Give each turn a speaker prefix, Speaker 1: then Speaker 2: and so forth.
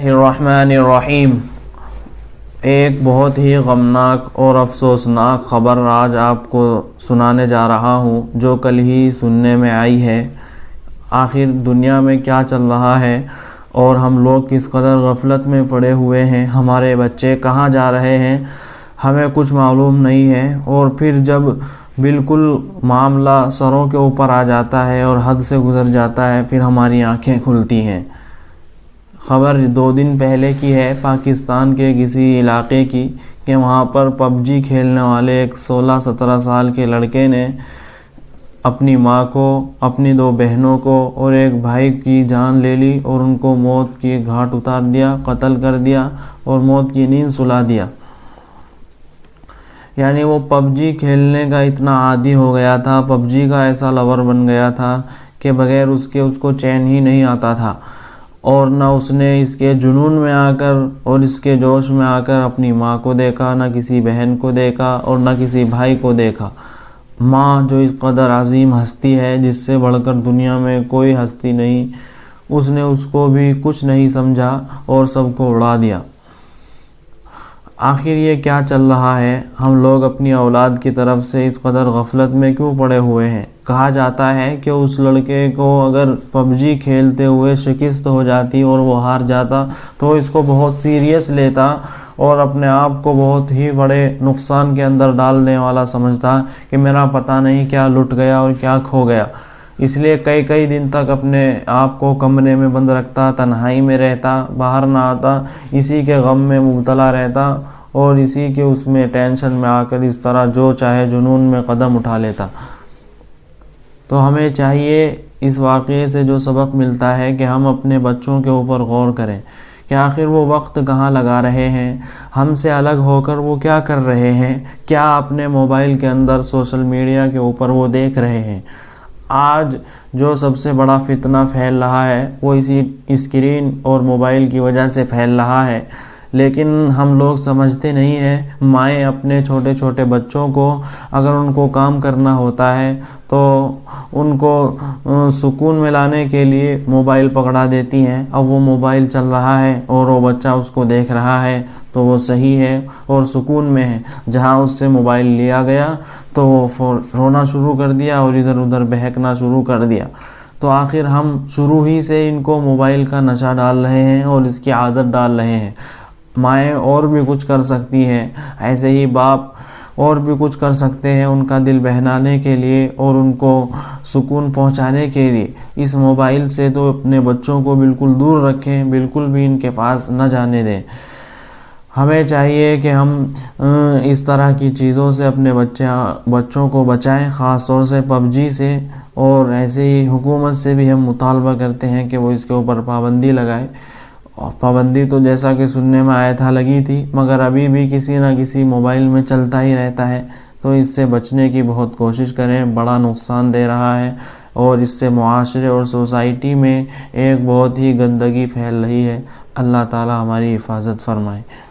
Speaker 1: الرحمن الرحیم۔ ایک بہت ہی غمناک اور افسوسناک خبر آج آپ کو سنانے جا رہا ہوں، جو کل ہی سننے میں آئی ہے۔ آخر دنیا میں کیا چل رہا ہے اور ہم لوگ کس قدر غفلت میں پڑے ہوئے ہیں، ہمارے بچے کہاں جا رہے ہیں، ہمیں کچھ معلوم نہیں ہے۔ اور پھر جب بالکل معاملہ سروں کے اوپر آ جاتا ہے اور حد سے گزر جاتا ہے، پھر ہماری آنکھیں کھلتی ہیں۔ خبر 2 دن پہلے کی ہے، پاکستان کے کسی علاقے کی، کہ وہاں پر پب جی کھیلنے والے ایک 16-17 سال کے لڑکے نے اپنی ماں کو، اپنی 2 بہنوں کو اور ایک بھائی کی جان لے لی اور ان کو موت کی گھاٹ اتار دیا، قتل کر دیا اور موت کی نیند سلا دیا۔ یعنی وہ پب جی کھیلنے کا اتنا عادی ہو گیا تھا، پب جی کا ایسا لور بن گیا تھا کہ بغیر اس کو چین ہی نہیں آتا تھا، اور نہ اس نے اس کے جنون میں آ کر اور اس کے جوش میں آ کر اپنی ماں کو دیکھا، نہ کسی بہن کو دیکھا اور نہ کسی بھائی کو دیکھا۔ ماں جو اس قدر عظیم ہستی ہے، جس سے بڑھ کر دنیا میں کوئی ہستی نہیں، اس نے اس کو بھی کچھ نہیں سمجھا اور سب کو اڑا دیا۔ آخر یہ کیا چل رہا ہے؟ ہم لوگ اپنی اولاد کی طرف سے اس قدر غفلت میں کیوں پڑے ہوئے ہیں؟ کہا جاتا ہے کہ اس لڑکے کو اگر پب جی کھیلتے ہوئے شکست ہو جاتی اور وہ ہار جاتا تو اس کو بہت سیریس لیتا اور اپنے آپ کو بہت ہی بڑے نقصان کے اندر ڈالنے والا سمجھتا کہ میرا پتہ نہیں کیا لٹ گیا اور کیا کھو گیا۔ اس لیے کئی دن تک اپنے آپ کو کمرے میں بند رکھتا، تنہائی میں رہتا، باہر نہ آتا، اسی کے غم میں مبتلا رہتا اور اسی کے اس میں ٹینشن میں آ کر اس طرح جو چاہے جنون میں قدم اٹھا لیتا۔ تو ہمیں چاہیے اس واقعے سے جو سبق ملتا ہے کہ ہم اپنے بچوں کے اوپر غور کریں کہ آخر وہ وقت کہاں لگا رہے ہیں، ہم سے الگ ہو کر وہ کیا کر رہے ہیں، کیا اپنے موبائل کے اندر سوشل میڈیا کے اوپر وہ دیکھ رہے ہیں۔ آج جو سب سے بڑا فتنہ پھیل رہا ہے وہ اسی اسکرین اور موبائل کی وجہ سے پھیل رہا ہے، لیکن ہم لوگ سمجھتے نہیں ہیں۔ مائیں اپنے چھوٹے چھوٹے بچوں کو اگر ان کو کام کرنا ہوتا ہے تو ان کو سکون میں لانے کے لیے موبائل پکڑا دیتی ہیں۔ اب وہ موبائل چل رہا ہے اور وہ بچہ اس کو دیکھ رہا ہے تو وہ صحیح ہے اور سکون میں ہے۔ جہاں اس سے موبائل لیا گیا تو وہ رونا شروع کر دیا اور ادھر ادھر بہکنا شروع کر دیا۔ تو آخر ہم شروع ہی سے ان کو موبائل کا نشہ ڈال رہے ہیں اور اس کی عادت ڈال رہے ہیں۔ مائیں اور بھی کچھ کر سکتی ہیں، ایسے ہی باپ اور بھی کچھ کر سکتے ہیں ان کا دل بہلانے کے لیے اور ان کو سکون پہنچانے کے لیے۔ اس موبائل سے تو اپنے بچوں کو بالکل دور رکھیں، بالکل بھی ان کے پاس نہ جانے دیں۔ ہمیں چاہیے کہ ہم اس طرح کی چیزوں سے اپنے بچوں کو بچائیں، خاص طور سے پب جی سے، اور ایسے ہی حکومت سے بھی ہم مطالبہ کرتے ہیں کہ وہ اس کے اوپر پابندی لگائے۔ پابندی تو جیسا کہ سننے میں آیا تھا لگی تھی، مگر ابھی بھی کسی نہ کسی موبائل میں چلتا ہی رہتا ہے، تو اس سے بچنے کی بہت کوشش کریں، بڑا نقصان دے رہا ہے اور اس سے معاشرے اور سوسائٹی میں ایک بہت ہی گندگی پھیل رہی ہے۔ اللہ تعالی ہماری حفاظت فرمائے۔